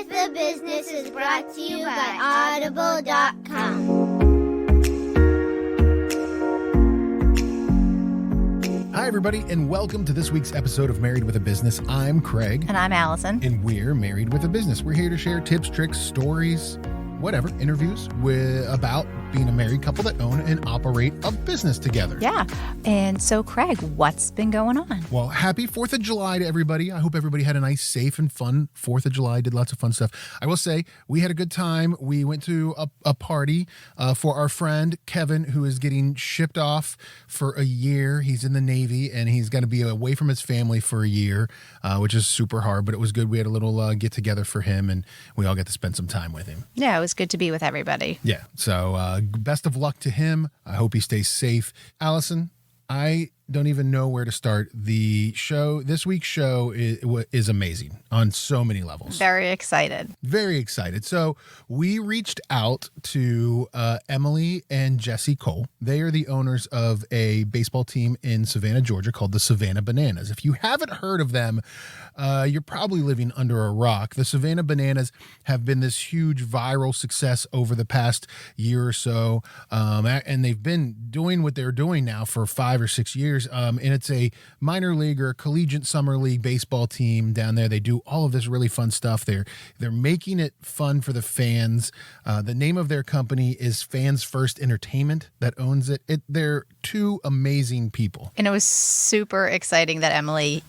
with a Business is brought to you by Audible.com. Hi, everybody, and welcome to this week's episode of Married with a Business. I'm Craig. And I'm Allison. And we're Married with a Business. We're here to share tips, tricks, stories, whatever, interviews about being a married couple that own and operate a business together. Yeah. And so, Craig, what's been going on? Well, happy 4th of July to everybody. I hope everybody had a nice, safe, and fun 4th of July, did lots of fun stuff. I will say we had a good time. We went to a party for our friend Kevin, who is getting shipped off for a year. He's in the Navy, and he's going to be away from his family for a year, which is super hard, but it was good. We had a little get-together for him, and we all got to spend some time with him. Yeah, it was good to be with everybody. Yeah, so best of luck to him. I hope he stays safe. Allison, I don't even know where to start. The show, this week's show is amazing on so many levels. Very excited. Very excited. So we reached out to Emily and Jesse Cole. They are the owners of a baseball team in Savannah, Georgia called the Savannah Bananas. If you haven't heard of them, you're probably living under a rock. The Savannah Bananas have been this huge viral success over the past year or so, and they've been doing what they're doing now for 5 or 6 years. And it's a minor league or collegiate summer league baseball team down there. They do all of this really fun stuff. They're making it fun for the fans. The name of their company is Fans First Entertainment that owns it. They're two amazing people. And it was super exciting that Emily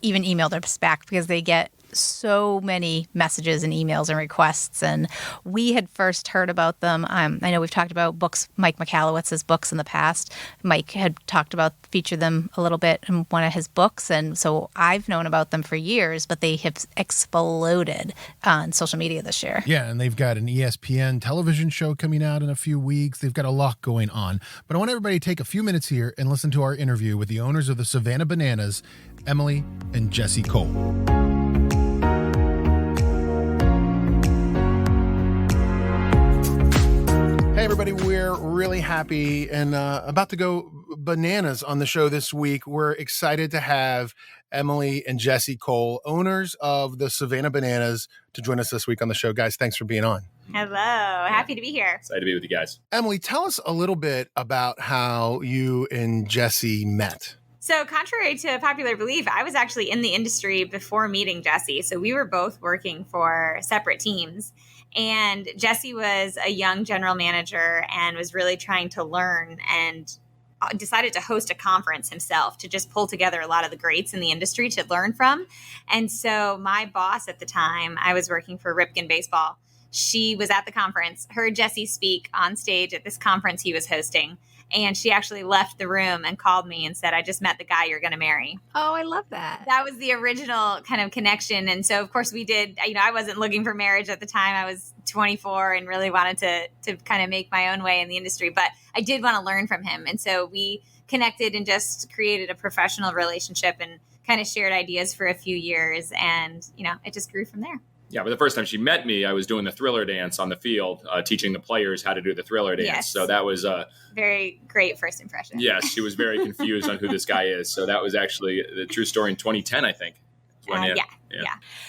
even emailed us back because they get so many messages and emails and requests. And we had first heard about them. I know we've talked about books, Mike Michalowicz's books in the past. Mike had featured them a little bit in one of his books. And so I've known about them for years, but they have exploded on social media this year. Yeah, and they've got an ESPN television show coming out in a few weeks. They've got a lot going on. But I want everybody to take a few minutes here and listen to our interview with the owners of the Savannah Bananas, Emily and Jesse Cole. Hey, everybody, we're really happy and about to go bananas on the show this week. We're excited to have Emily and Jesse Cole, owners of the Savannah Bananas, to join us this week on the show. Guys, thanks for being on. Hello. Happy to be here. Excited to be with you guys. Emily, tell us a little bit about how you and Jesse met. So contrary to popular belief, I was actually in the industry before meeting Jesse. So we were both working for separate teams. And Jesse was a young general manager and was really trying to learn and decided to host a conference himself to just pull together a lot of the greats in the industry to learn from. And so my boss at the time, I was working for Ripken Baseball. She was at the conference, heard Jesse speak on stage at this conference he was hosting. And she actually left the room and called me and said, I just met the guy you're going to marry. Oh, I love that. That was the original kind of connection. And so, of course, we did, I wasn't looking for marriage at the time. I was 24 and really wanted to kind of make my own way in the industry. But I did want to learn from him. And so we connected and just created a professional relationship and kind of shared ideas for a few years. And, it just grew from there. Yeah, but the first time she met me, I was doing the Thriller dance on the field, teaching the players how to do the Thriller dance. Yes. So that was very great first impression. Yes, she was very confused on who this guy is. So that was actually the true story in 2010, I think. Yeah.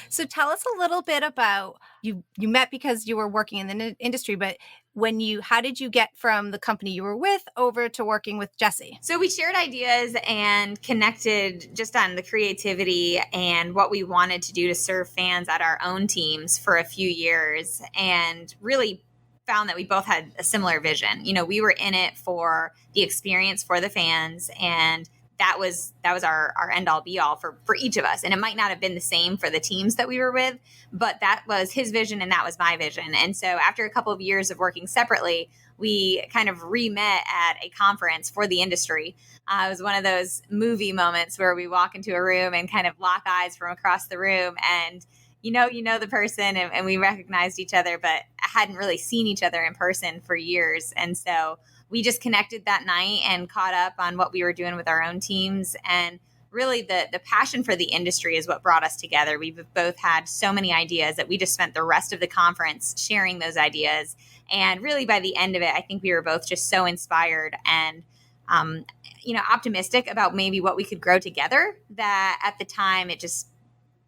So tell us a little bit about you met because you were working in the industry, but how did you get from the company you were with over to working with Jesse? So we shared ideas and connected just on the creativity and what we wanted to do to serve fans at our own teams for a few years, and really found that we both had a similar vision. We were in it for the experience for the fans, and that was our end all be all for each of us. And it might not have been the same for the teams that we were with, but that was his vision and that was my vision. And so after a couple of years of working separately, we kind of re-met at a conference for the industry. It was one of those movie moments where we walk into a room and kind of lock eyes from across the room, and you know the person, and we recognized each other, but hadn't really seen each other in person for years. And so we just connected that night and caught up on what we were doing with our own teams. And really the passion for the industry is what brought us together. We've both had so many ideas that we just spent the rest of the conference sharing those ideas. And really by the end of it, I think we were both just so inspired and optimistic about maybe what we could grow together, that at the time it just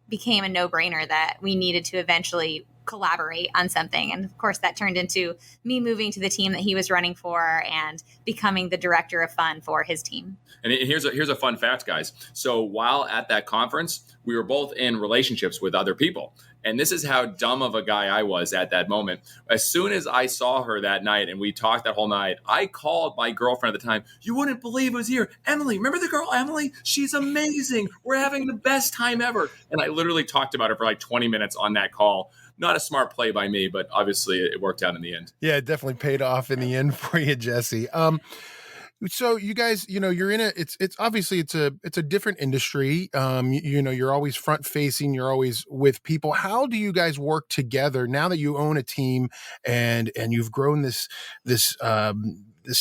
became a no-brainer that we needed to eventually collaborate on something. And of course, that turned into me moving to the team that he was running for and becoming the director of fun for his team. And here's a fun fact, guys. So while at that conference, we were both in relationships with other people. And this is how dumb of a guy I was at that moment. As soon as I saw her that night and we talked that whole night, I called my girlfriend at the time. You wouldn't believe who's here. Emily, remember the girl Emily? She's amazing. We're having the best time ever. And I literally talked about her for like 20 minutes on that call. Not a smart play by me, but obviously it worked out in the end. Yeah, it definitely paid off in the end for you, Jesse. So you guys, you're in it's obviously it's a different industry. You're always front facing, you're always with people. How do you guys work together now that you own a team and you've grown this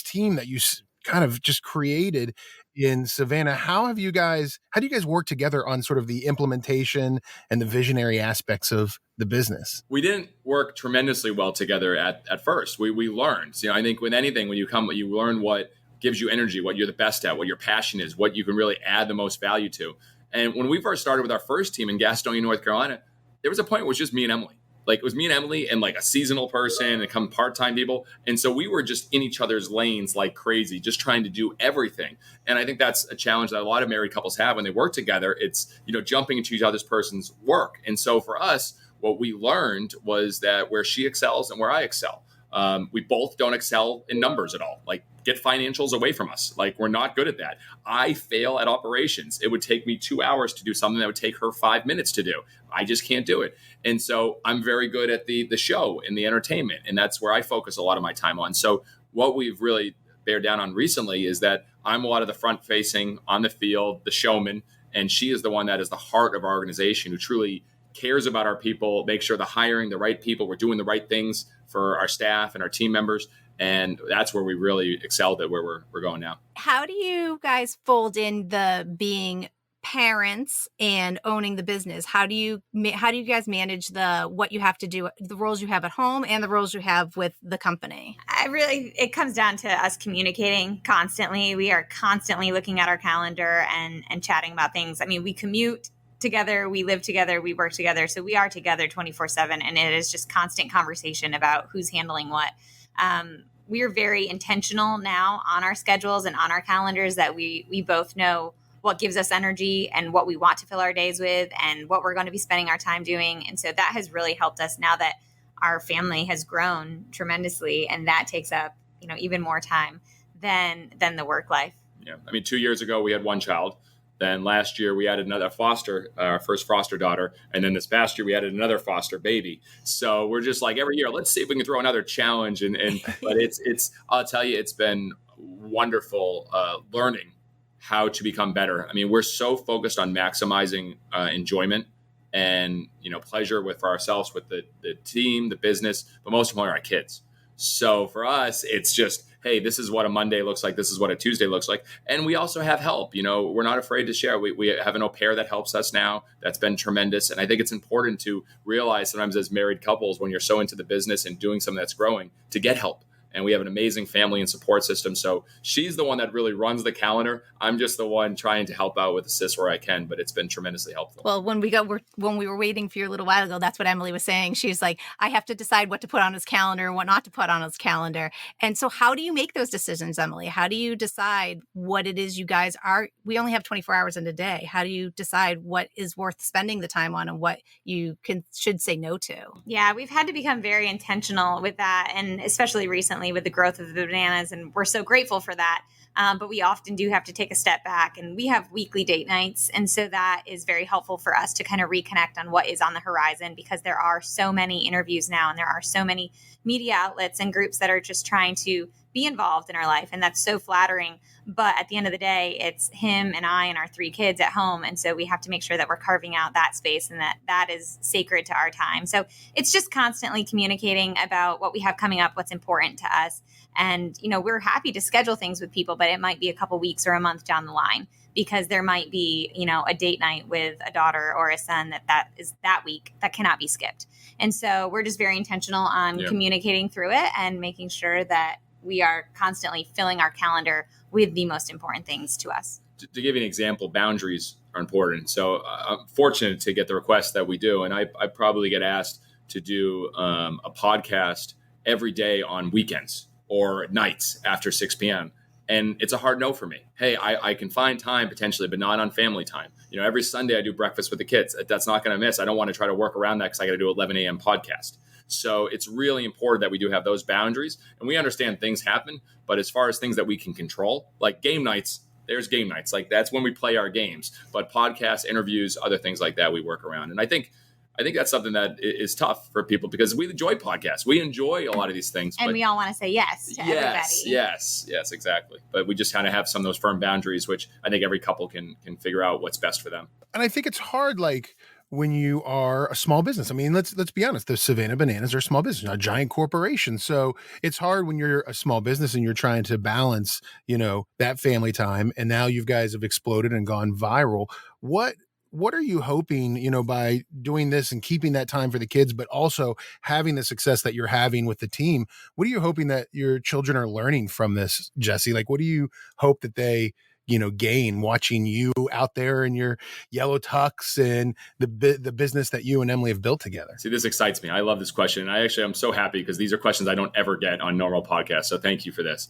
team that you kind of just created in Savannah? How do you guys work together on sort of the implementation and the visionary aspects of the business? We didn't work tremendously well together at first. We learned. I think with anything, when you learn what gives you energy, what you're the best at, what your passion is, what you can really add the most value to. And when we first started with our first team in Gastonia, North Carolina, there was a point where it was just me and Emily. Like it was me and Emily and like a seasonal person and some part-time people. And so we were just in each other's lanes like crazy, just trying to do everything. And I think that's a challenge that a lot of married couples have when they work together. It's, jumping into each other's person's work. And so for us, what we learned was that where she excels and where I excel, we both don't excel in numbers at all. Like get financials away from us. Like we're not good at that. I fail at operations. It would take me 2 hours to do something that would take her 5 minutes to do. I just can't do it. And so I'm very good at the show and the entertainment. And that's where I focus a lot of my time on. So what we've really bear down on recently is that I'm a lot of the front facing on the field, the showman, and she is the one that is the heart of our organization who truly cares about our people, make sure the hiring the right people, we're doing the right things for our staff and our team members. And that's where we really excelled at where we're going now. How do you guys fold in the being parents and owning the business? How do you guys manage what you have to do, the roles you have at home and the roles you have with the company? It comes down to us communicating constantly. We are constantly looking at our calendar and chatting about things. I mean, we commute together, we live together, we work together. So we are together 24/7, and it is just constant conversation about who's handling what. We are very intentional now on our schedules and on our calendars that we both know what gives us energy and what we want to fill our days with and what we're going to be spending our time doing. And so that has really helped us now that our family has grown tremendously, and that takes up, even more time than the work life. Yeah. I mean, 2 years ago we had one child. Then last year we added another our first foster daughter. And then this past year we added another foster baby. So we're just like every year, let's see if we can throw another challenge. But I'll tell you, it's been wonderful learning how to become better. I mean, we're so focused on maximizing enjoyment and, pleasure with ourselves, with the team, the business, but most importantly, our kids. So for us, it's just, hey, this is what a Monday looks like. This is what a Tuesday looks like. And we also have help. We're not afraid to share. We have an au pair that helps us now. That's been tremendous. And I think it's important to realize sometimes as married couples, when you're so into the business and doing something that's growing, to get help. And we have an amazing family and support system. So she's the one that really runs the calendar. I'm just the one trying to help out with assist where I can, but it's been tremendously helpful. Well, when we were waiting for you a little while ago, that's what Emily was saying. She's like, I have to decide what to put on his calendar and what not to put on his calendar. And so how do you make those decisions, Emily? How do you decide what it is you guys are? We only have 24 hours in a day. How do you decide what is worth spending the time on and what you should say no to? Yeah, we've had to become very intentional with that. And especially recently with the growth of the bananas, and we're so grateful for that. But we often do have to take a step back, and we have weekly date nights. And so that is very helpful for us to kind of reconnect on what is on the horizon, because there are so many interviews now, and there are so many media outlets and groups that are just trying to be involved in our life. And that's so flattering. But at the end of the day, it's him and I and our 3 kids at home. And so we have to make sure that we're carving out that space and that is sacred to our time. So it's just constantly communicating about what we have coming up, what's important to us. And, we're happy to schedule things with people, but it might be a couple weeks or a month down the line, because there might be, a date night with a daughter or a son that is that week that cannot be skipped. And so we're just very intentional on communicating through it and making sure that we are constantly filling our calendar with the most important things to us. To give you an example, boundaries are important. So I'm fortunate to get the requests that we do. And I probably get asked to do a podcast every day on weekends or nights after 6 p.m. And it's a hard no for me. Hey, I can find time potentially, but not on family time. Every Sunday I do breakfast with the kids. That's not going to miss. I don't want to try to work around that because I got to do 11 a.m. podcast. So it's really important that we do have those boundaries, and we understand things happen. But as far as things that we can control, like game nights, there's game nights. Like that's when we play our games. But podcasts, interviews, other things like that, we work around. And I think that's something that is tough for people because we enjoy podcasts. We enjoy a lot of these things. And we all want to say yes to everybody. Yes, exactly. But we just kind of have some of those firm boundaries, which I think every couple can figure out what's best for them. And I think it's hard, like when you are a small business. I mean, let's be honest. The Savannah Bananas are a small business, not a giant corporation. So it's hard when you're a small business and you're trying to balance, that family time. And now you guys have exploded and gone viral. What are you hoping, by doing this and keeping that time for the kids, but also having the success that you're having with the team? What are you hoping that your children are learning from this, Jesse? Like, what do you hope that they, gain watching you out there in your yellow tux and the business that you and Emily have built together? See, this excites me. I love this question. And I'm so happy because these are questions I don't ever get on normal podcasts. So thank you for this.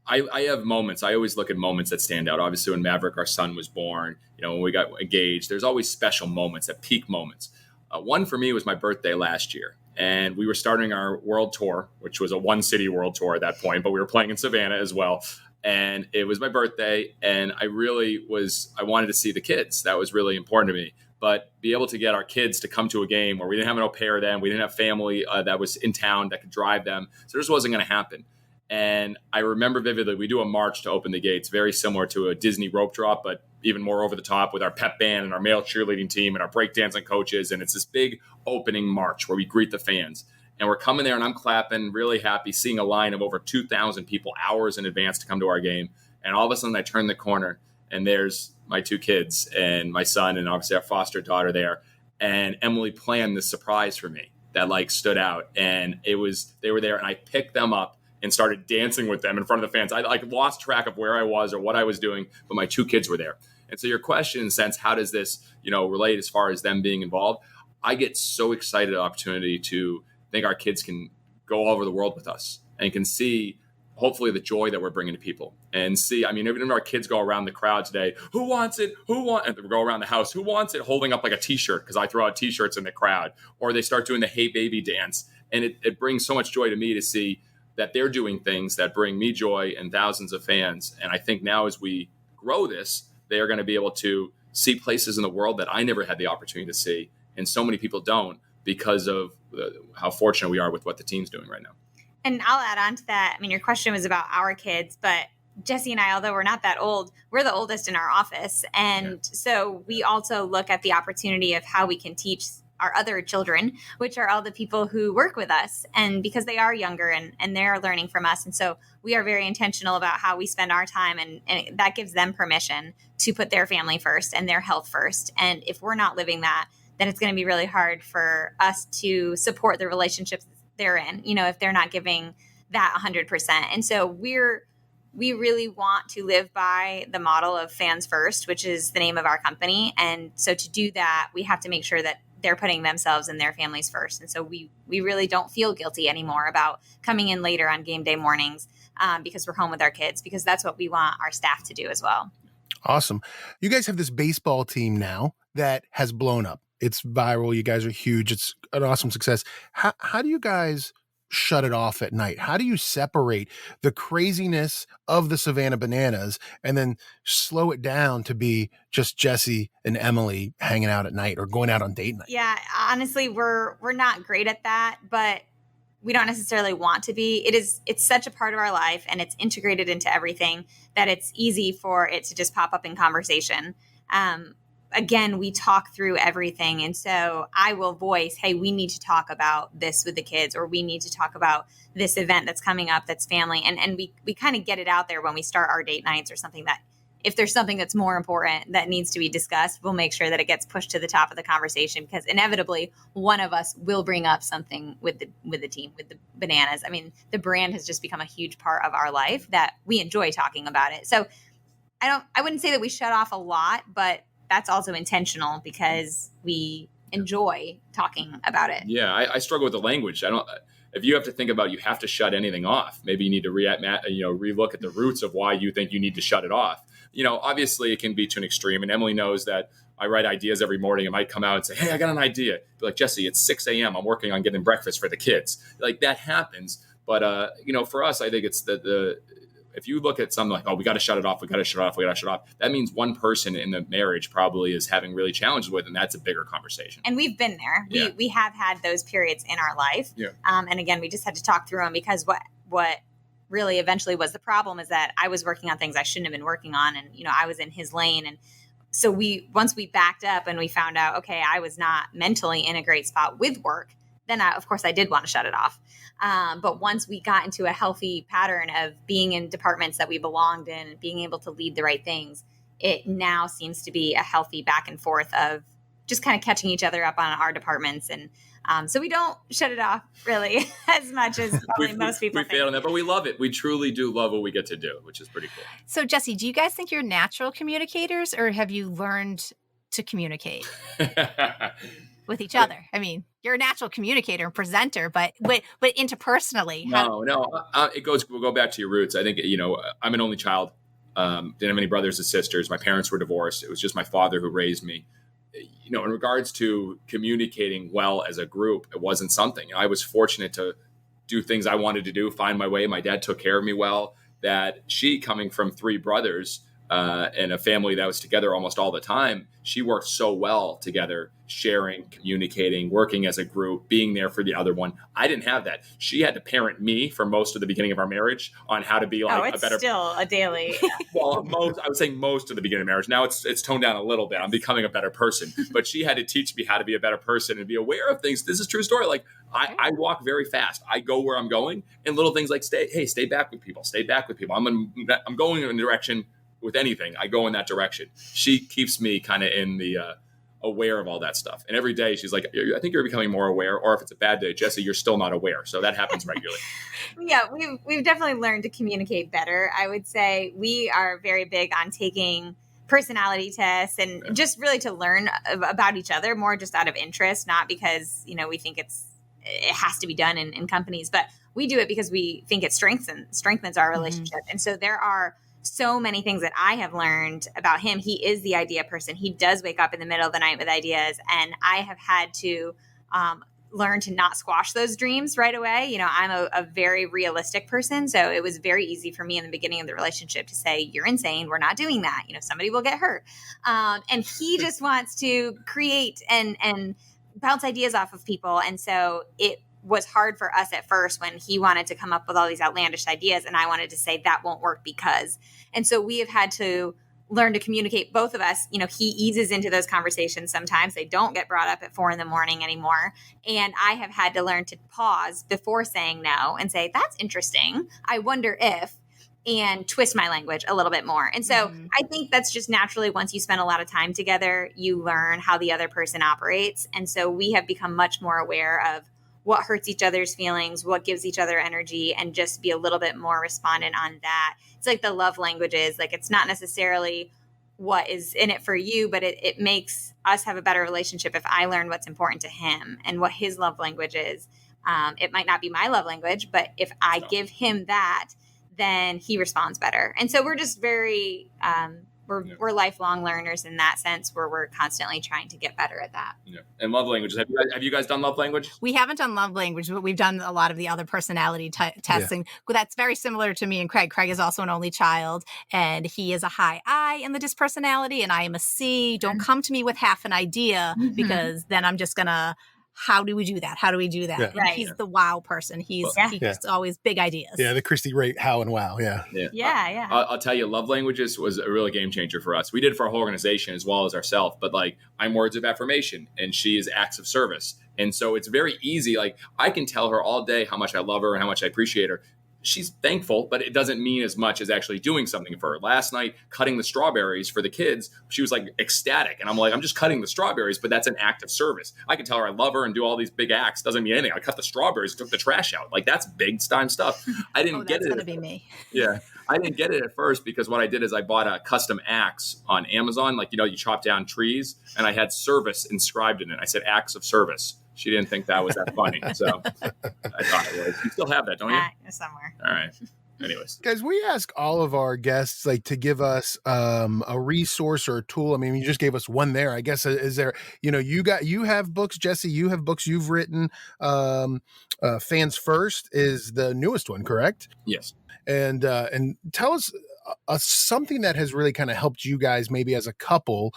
I have moments. I always look at moments that stand out. Obviously, when Maverick, our son, was born, when we got engaged, there's always special moments, at peak moments. One for me was my birthday last year. And we were starting our world tour, which was a one-city world tour at that point, but we were playing in Savannah as well. And it was my birthday, and I wanted to see the kids. That was really important to me. But be able to get our kids to come to a game where we didn't have an au pair then, we didn't have family that was in town that could drive them. So this wasn't going to happen. And I remember vividly, we do a march to open the gates, very similar to a Disney rope drop, but even more over the top with our pep band and our male cheerleading team and our breakdancing coaches. And it's this big opening march where we greet the fans. And we're coming there and I'm clapping, really happy, seeing a line of over 2,000 people hours in advance to come to our game. And all of a sudden I turn the corner and there's my two kids and my son and obviously our foster daughter there. And Emily planned this surprise for me that stood out. And they were there and I picked them up and started dancing with them in front of the fans. I lost track of where I was or what I was doing, but my two kids were there. And so your question, in a sense, how does this, relate as far as them being involved? I get so excited at the opportunity to think our kids can go all over the world with us and can see hopefully the joy that we're bringing to people and see, even our kids go around the crowd today, who wants it? And they go around the house, who wants it? Holding up like a t-shirt because I throw out t-shirts in the crowd, or they start doing the Hey Baby dance. And it brings so much joy to me to see that they're doing things that bring me joy and thousands of fans. And I think now as we grow this, they are going to be able to see places in the world that I never had the opportunity to see. And so many people don't because of how fortunate we are with what the team's doing right now. And I'll add on to that. Your question was about our kids, but Jesse and I, although we're not that old, we're the oldest in our office. And so we also look at the opportunity of how we can teach our other children, which are all the people who work with us, and because they are younger and they're learning from us. And so we are very intentional about how we spend our time, and that gives them permission to put their family first and their health first. And if we're not living that, then it's going to be really hard for us to support the relationships they're in, if they're not giving that 100%. And so we really want to live by the model of fans first, which is the name of our company. And so to do that, we have to make sure that they're putting themselves and their families first. And so we really don't feel guilty anymore about coming in later on game day mornings because we're home with our kids, because that's what we want our staff to do as well. Awesome. You guys have this baseball team now that has blown up. It's viral. You guys are huge. It's an awesome success. How do you guys shut it off at night? How do you separate the craziness of the Savannah Bananas and then slow it down to be just Jesse and Emily hanging out at night or going out on date night? Yeah, honestly, we're not great at that, but we don't necessarily want to be. It's such a part of our life and it's integrated into everything that it's easy for it to just pop up in conversation. Again, we talk through everything. And so I will voice, hey, we need to talk about this with the kids, or we need to talk about this event that's coming up that's family. And we kind of get it out there when we start our date nights or something, that if there's something that's more important that needs to be discussed, we'll make sure that it gets pushed to the top of the conversation, because inevitably one of us will bring up something with the team, with the Bananas. The brand has just become a huge part of our life that we enjoy talking about it. So I wouldn't say that we shut off a lot, but that's also intentional because we enjoy talking about it. Yeah, I struggle with the language. If you have to think about, you have to shut anything off. Maybe you need to relook at the roots of why you think you need to shut it off. Obviously it can be to an extreme, and Emily knows that I write ideas every morning. I might come out and say, hey, I got an idea. Be like, Jesse, it's 6 a.m. I'm working on getting breakfast for the kids. Like, that happens. But, for us, I think it's if you look at something like, oh, we got to shut it off, that means one person in the marriage probably is having really challenges with, and that's a bigger conversation. And we've been there. Yeah. We have had those periods in our life. Yeah. And again, we just had to talk through them, because what really eventually was the problem is that I was working on things I shouldn't have been working on. And, I was in his lane. And so once we backed up and we found out, okay, I was not mentally in a great spot with work, then of course I did want to shut it off. But once we got into a healthy pattern of being in departments that we belonged in and being able to lead the right things, it now seems to be a healthy back and forth of just kind of catching each other up on our departments. And so we don't shut it off really as much as probably most people we fail on that, but we love it. We truly do love what we get to do, which is pretty cool. So, Jesse, do you guys think you're natural communicators, or have you learned to communicate with each other? I mean, you're a natural communicator and presenter, but interpersonally. No. We'll go back to your roots. I think, I'm an only child. Didn't have any brothers or sisters. My parents were divorced. It was just my father who raised me. In regards to communicating well as a group, it wasn't something. I was fortunate to do things I wanted to do, find my way. My dad took care of me well. That she, coming from 3 brothers and a family that was together almost all the time, she worked so well together, sharing, communicating, working as a group, being there for the other one. I didn't have that. She had to parent me for most of the beginning of our marriage on how to be like a better. Still a daily. Well, I would say most of the beginning of marriage. Now it's toned down a little bit. I'm becoming a better person, but she had to teach me how to be a better person and be aware of things. This is a true story. Like I walk very fast. I go where I'm going, and little things like stay back with people. Stay back with people. I'm going in a direction. With anything, I go in that direction. She keeps me kind of in the aware of all that stuff. And every day she's like, I think you're becoming more aware. Or if it's a bad day, Jesse, you're still not aware. So that happens regularly. Yeah, we've definitely learned to communicate better. I would say we are very big on taking personality tests and just really to learn about each other more just out of interest, not because, we think it has to be done in companies, but we do it because we think it strengthens our relationship. And so there are so many things that I have learned about him. He is the idea person. He does wake up in the middle of the night with ideas. And I have had to learn to not squash those dreams right away. I'm a very realistic person. So it was very easy for me in the beginning of the relationship to say, you're insane. We're not doing that. Somebody will get hurt. And he just wants to create and bounce ideas off of people. And so it was hard for us at first when he wanted to come up with all these outlandish ideas and I wanted to say that won't work because. And so we have had to learn to communicate, both of us. He eases into those conversations sometimes. They don't get brought up at 4 a.m. anymore. And I have had to learn to pause before saying no and say, that's interesting. I wonder if, and twist my language a little bit more. And so I think that's just naturally, once you spend a lot of time together, you learn how the other person operates. And so we have become much more aware of what hurts each other's feelings, what gives each other energy, and just be a little bit more respondent on that. It's like the love languages. Like, it's not necessarily what is in it for you, but it makes us have a better relationship if I learn what's important to him and what his love language is. It might not be my love language, but if I give him that, then he responds better. And so we're just very we're lifelong learners in that sense, where we're constantly trying to get better at that. Yeah. And love languages. Have you guys done love language? We haven't done love language, but we've done a lot of the other personality testing. Yeah. That's very similar to me and Craig. Craig is also an only child, and he is a high I in the DISC personality, and I am a C. Don't come to me with half an idea, because then I'm just going to, how do we do that? How do we do that? Yeah. Right. He's the wow person. He's always big ideas. Yeah, the Christy Rate how and wow. Yeah. I'll tell you, love languages was a real game changer for us. We did it for our whole organization as well as ourselves. But like, I'm words of affirmation, and she is acts of service. And so it's very easy. Like, I can tell her all day how much I love her and how much I appreciate her. she's thankful, but it doesn't mean as much as actually doing something for her. Last night, cutting the strawberries for the kids, she was like ecstatic. And I'm like, I'm just cutting the strawberries, but that's an act of service. I can tell her I love her and do all these big acts. Doesn't mean anything. I cut the strawberries, took the trash out. Like, that's big time stuff. I didn't get it. That's going to be me. Yeah. I didn't get it at first because what I did is I bought a custom axe on Amazon. Like, you chop down trees, and I had service inscribed in it. I said acts of service. She didn't think that was that funny. So I thought it was. You still have that, don't you? Somewhere. All right. Anyways. Guys, we ask all of our guests to give us a resource or a tool. I mean, you just gave us one there. I guess is there, you have books, Jesse, you have books you've written. Fans First is the newest one, correct? Yes. And tell us something that has really kind of helped you guys maybe as a couple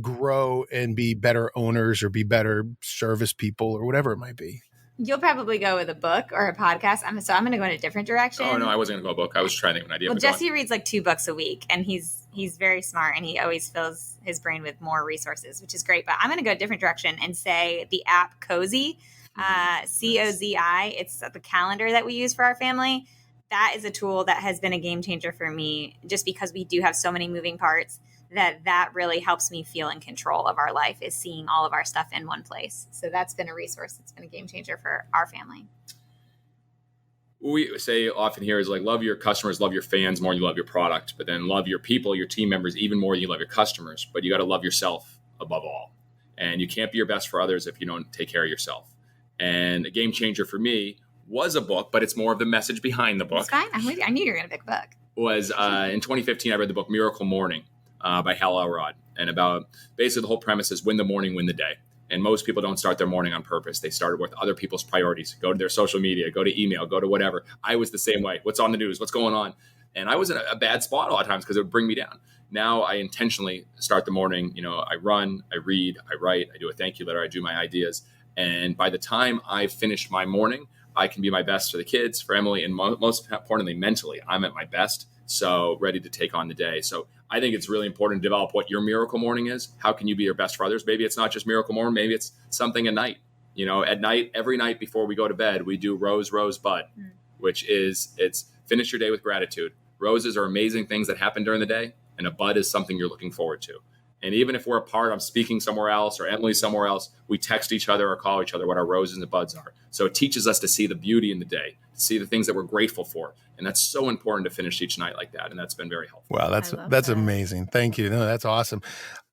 grow and be better owners or be better service people or whatever it might be. You'll probably go with a book or a podcast. I'm going to go in a different direction. Oh, no, I wasn't going to go a book. I was trying to think of an idea. Well, Jesse reads like 2 books a week, and he's very smart, and he always fills his brain with more resources, which is great. But I'm going to go a different direction and say the app Cozy, COZI. It's the calendar that we use for our family. That is a tool that has been a game changer for me, just because we do have so many moving parts. That really helps me feel in control of our life, is seeing all of our stuff in one place. So that's been a resource. It's been a game changer for our family. We say often here is like, love your customers, love your fans more than you love your product, but then love your people, your team members, even more than you love your customers. But you got to love yourself above all. And you can't be your best for others if you don't take care of yourself. And a game changer for me was a book, but it's more of the message behind the book. It's fine. I knew you were going to pick a book. Was in 2015, I read the book Miracle Morning by Hal Elrod, and about basically the whole premise is win the morning, win the day. And most people don't start their morning on purpose. They start with other people's priorities. Go to their social media, go to email, go to whatever. I was the same way. What's on the news? What's going on? And I was in a bad spot a lot of times because it would bring me down. Now I intentionally start the morning. I run, I read, I write, I do a thank you letter, I do my ideas. And by the time I've finished my morning, I can be my best for the kids, for Emily, and most importantly, mentally, I'm at my best. So ready to take on the day. So I think it's really important to develop what your miracle morning is. How can you be your best for others? Maybe it's not just miracle morning. Maybe it's something at night. At night, every night before we go to bed, we do rose, bud, which is it's finish your day with gratitude. Roses are amazing things that happen during the day, and a bud is something you're looking forward to. And even if we're apart, I'm speaking somewhere else or Emily's somewhere else, we text each other or call each other what our roses and buds are. So it teaches us to see the beauty in the day, to see the things that we're grateful for. And that's so important to finish each night like that. And that's been very helpful. Wow, that's amazing. Thank you. No, that's awesome.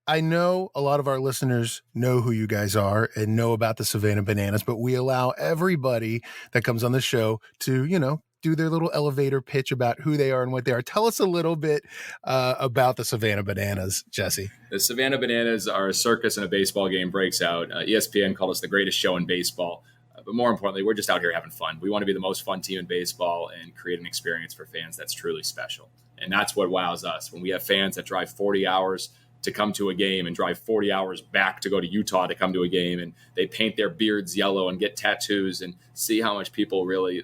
I know a lot of our listeners know who you guys are and know about the Savannah Bananas, but we allow everybody that comes on the show to, do their little elevator pitch about who they are and what they are. Tell us a little bit about the Savannah Bananas, Jesse. The Savannah Bananas are a circus and a baseball game breaks out. ESPN called us the greatest show in baseball. But more importantly, we're just out here having fun. We want to be the most fun team in baseball and create an experience for fans that's truly special. And that's what wows us. When we have fans that drive 40 hours to come to a game and drive 40 hours back to go to Utah to come to a game, and they paint their beards yellow and get tattoos and see how much people really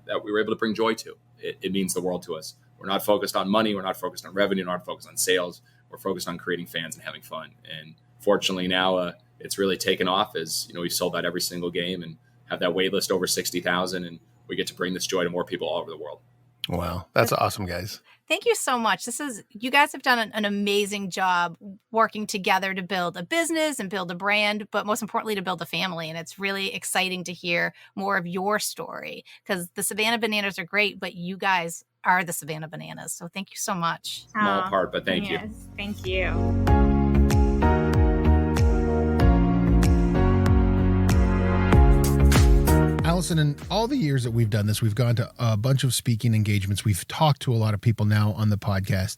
that we were able to bring joy to. It means the world to us. We're not focused on money. We're not focused on revenue. We're not focused on sales. We're focused on creating fans and having fun. And fortunately now it's really taken off as, we've sold out every single game and have that wait list over 60,000. And we get to bring this joy to more people all over the world. Wow. That's awesome, guys. Thank you so much. You guys have done an amazing job working together to build a business and build a brand, but most importantly, to build a family. And it's really exciting to hear more of your story, because the Savannah Bananas are great, but you guys are the Savannah Bananas. So thank you so much. Small part, but thank you. Thank you. Allison, in all the years that we've done this, we've gone to a bunch of speaking engagements. We've talked to a lot of people now on the podcast.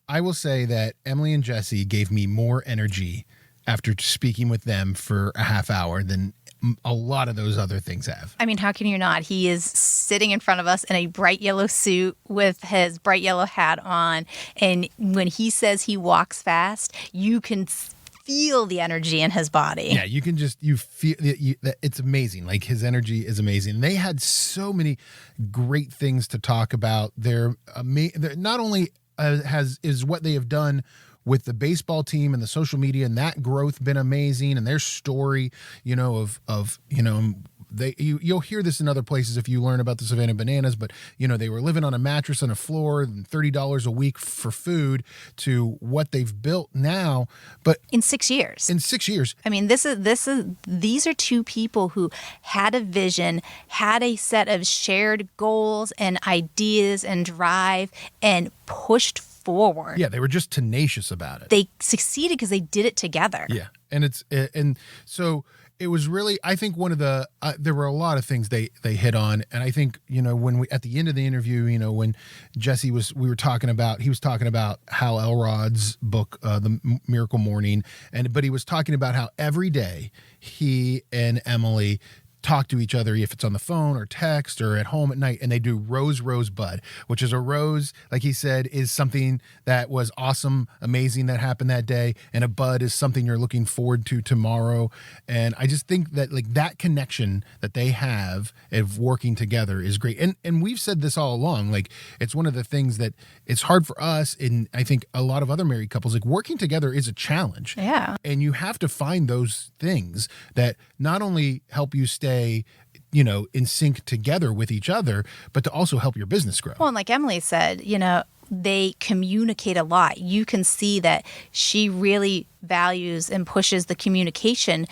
I will say that Emily and Jesse gave me more energy after speaking with them for a half hour than a lot of those other things have. I mean, how can you not? He is sitting in front of us in a bright yellow suit with his bright yellow hat on. And when he says he walks fast, you can feel the energy in his body. Yeah, you can you feel it's amazing. Like, his energy is amazing. They had so many great things to talk about. They're not only is what they have done with the baseball team and the social media and that growth been amazing, and their story, of You'll hear this in other places if you learn about the Savannah Bananas, but they were living on a mattress on a floor and $30 a week for food to what they've built now. But in 6 years. I mean, these are two people who had a vision, had a set of shared goals and ideas and drive, and pushed forward. Yeah, they were just tenacious about it. They succeeded because they did it together. Yeah, and so it was really, I think one of the there were a lot of things they hit on, and I think when we at the end of the interview, when Jesse he was talking about Hal Elrod's book, The Miracle Morning, but he was talking about how every day he and Emily talk to each other, if it's on the phone or text or at home at night, and they do rose bud, which is a rose, like he said, is something that was awesome, amazing that happened that day, and a bud is something you're looking forward to tomorrow. And I just think that that connection that they have of working together is great. And we've said this all along, it's one of the things that it's hard for us, and I think a lot of other married couples, working together is a challenge. Yeah. And you have to find those things that not only help you stay in sync together with each other, but to also help your business grow. Well, and like Emily said, they communicate a lot. You can see that she really values and pushes the communication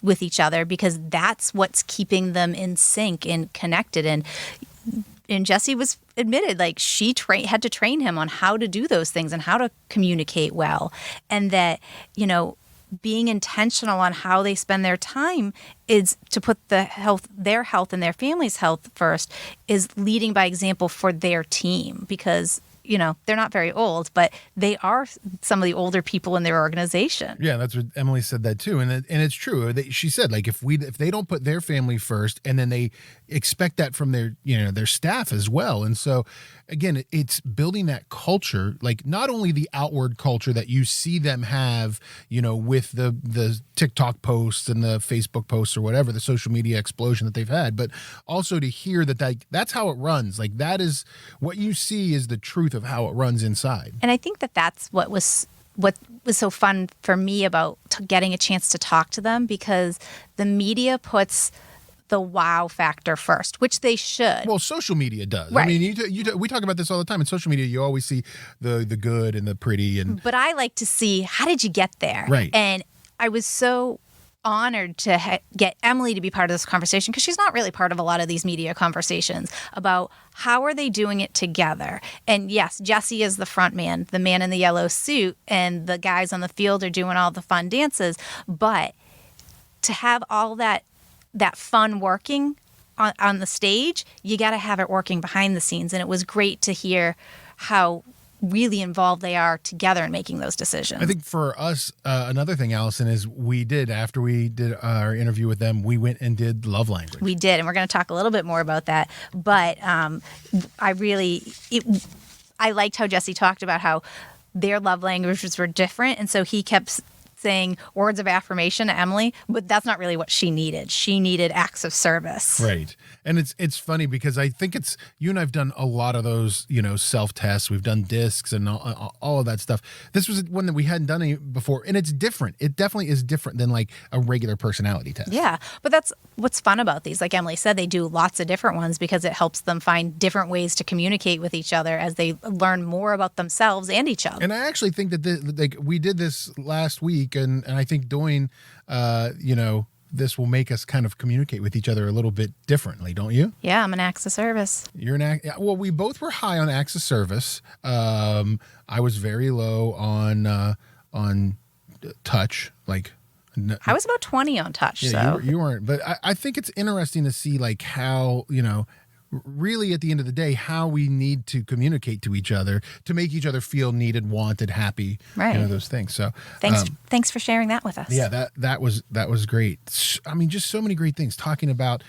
with each other, because that's what's keeping them in sync and connected. And Jesse was admitted, she had to train him on how to do those things and how to communicate well. And that, being intentional on how they spend their time is to put their health and their family's health first, is leading by example for their team, because they're not very old, but they are some of the older people in their organization. Yeah, that's what Emily said that too, and it's true. She said if they don't put their family first, and then they expect that from their staff as well. And so again, it's building that culture, not only the outward culture that you see them have, with the TikTok posts and the Facebook posts or whatever, the social media explosion that they've had, but also to hear that's how it runs. That is what you see is the truth of how it runs inside. And I think that's what was so fun for me about getting a chance to talk to them, because the media puts the wow factor first, which they should. Well, social media does. Right. I mean, we talk about this all the time. In social media, you always see the good and the pretty. But I like to see, how did you get there? Right. And I was so honored to get Emily to be part of this conversation, because she's not really part of a lot of these media conversations about how are they doing it together. And yes, Jesse is the front man, the man in the yellow suit, and the guys on the field are doing all the fun dances. But to have all that fun working on the stage, you got to have it working behind the scenes. And it was great to hear how really involved they are together in making those decisions. I think for us, another thing, Allison, is after we did our interview with them, we went and did love language. We did, and we're going to talk a little bit more about that. But I liked how Jesse talked about how their love languages were different, and so he kept saying words of affirmation to Emily, but that's not really what she needed. She needed acts of service. Right. And it's funny because I think you and I've done a lot of those, self-tests. We've done discs and all of that stuff. This was one that we hadn't done any before, and it's different. It definitely is different than a regular personality test. Yeah, but that's what's fun about these. Like Emily said, they do lots of different ones because it helps them find different ways to communicate with each other as they learn more about themselves and each other. And I actually think that we did this last week, and I think doing, this will make us kind of communicate with each other a little bit differently, don't you? Yeah, I'm an acts of service. You're well, we both were high on acts of service. I was very low on touch. I was about 20 on touch. Yeah, so you weren't. But I think it's interesting to see how, really at the end of the day, how we need to communicate to each other to make each other feel needed, wanted, happy, right. Those things. So thanks for sharing that with us. Yeah, that was great. I mean, just so many great things talking about,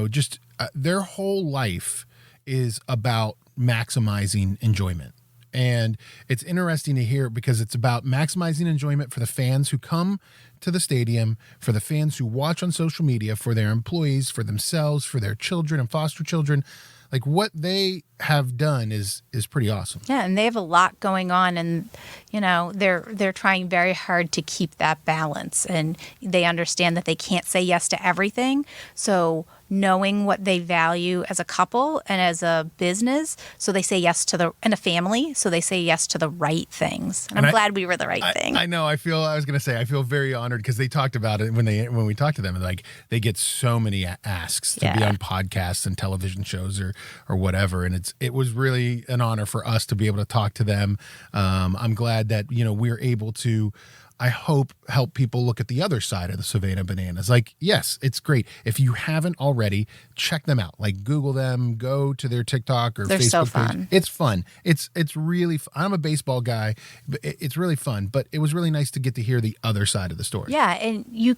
just their whole life is about maximizing enjoyment. And it's interesting to hear because it's about maximizing enjoyment for the fans who come to the stadium, for the fans who watch on social media, for their employees, for themselves, for their children and foster children. Like what they have done is pretty awesome. Yeah, and they have a lot going on, and they're trying very hard to keep that balance, and they understand that they can't say yes to everything. So knowing what they value as a couple and as a business, so they say yes to and a family, so they say yes to the right things. And I'm glad we were the right thing. I know. I feel very honored because they talked about it when we talked to them. Like they get so many asks to be on podcasts and television shows or whatever, and it was really an honor for us to be able to talk to them. I'm glad that we're able to, I hope, help people look at the other side of the Savannah Bananas. Like, yes, it's great. If you haven't already, check them out. Like, Google them, go to their TikTok or They're Facebook so page. fun. It's fun. It's really I'm a baseball guy, but it's really fun. But it was really nice to get to hear the other side of the story. Yeah, and you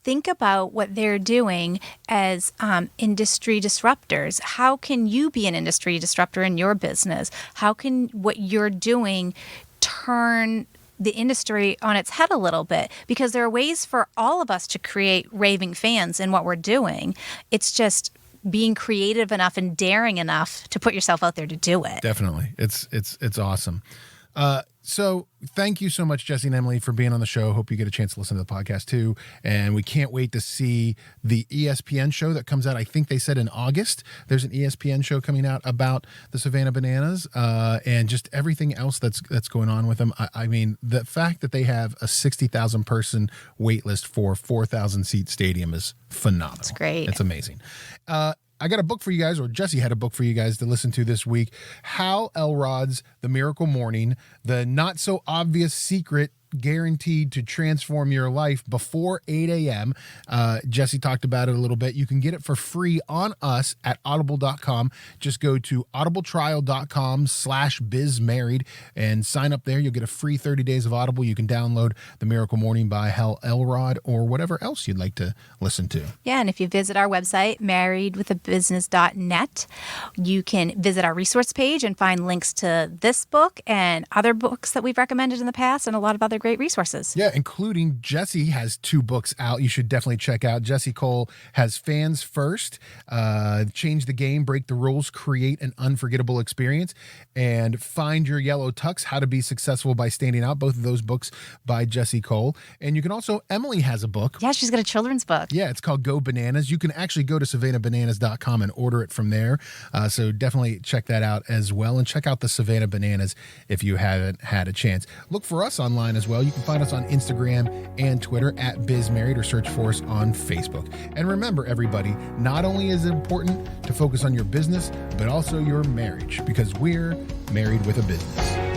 think about what they're doing as industry disruptors. How can you be an industry disruptor in your business? How can what you're doing turn the industry on its head a little bit? Because there are ways for all of us to create raving fans in what we're doing. It's just being creative enough and daring enough to put yourself out there to do it. Definitely. It's awesome. So thank you so much, Jesse and Emily, for being on the show. Hope you get a chance to listen to the podcast too. And we can't wait to see the ESPN show that comes out. I think they said in August. There's an ESPN show coming out about the Savannah Bananas and just everything else that's going on with them. I mean, the fact that they have a 60,000 person wait list for 4,000 seat stadium is phenomenal. It's great. It's amazing. I got a book for you guys, or Jesse had a book for you guys to listen to this week. Hal Elrod's The Miracle Morning, the not so obvious secret guaranteed to transform your life before 8 a.m. Jesse talked about it a little bit. You can get it for free on us at audible.com. Just go to audibletrial.com/bizmarried and sign up there. You'll get a free 30 days of Audible. You can download The Miracle Morning by Hal Elrod or whatever else you'd like to listen to. Yeah, and if you visit our website, marriedwithabusiness.net, you can visit our resource page and find links to this book and other books that we've recommended in the past and a lot of other great resources. Yeah, including Jesse has 2 books out you should definitely check out. Jesse Cole has Fans First, Change the Game, Break the Rules, Create an Unforgettable Experience, and Find Your Yellow Tux, How to Be Successful by Standing Out. Both of those books by Jesse Cole. And you can also, Emily has a book. Yeah, she's got a children's book. Yeah, it's called Go Bananas. You can actually go to savannahbananas.com and order it from there. So definitely check that out as well. And check out the Savannah Bananas if you haven't had a chance. Look for us online as well. You can find us on Instagram and Twitter at BizMarried, or search for us on Facebook. And remember, everybody, not only is it important to focus on your business, but also your marriage, because we're married with a business.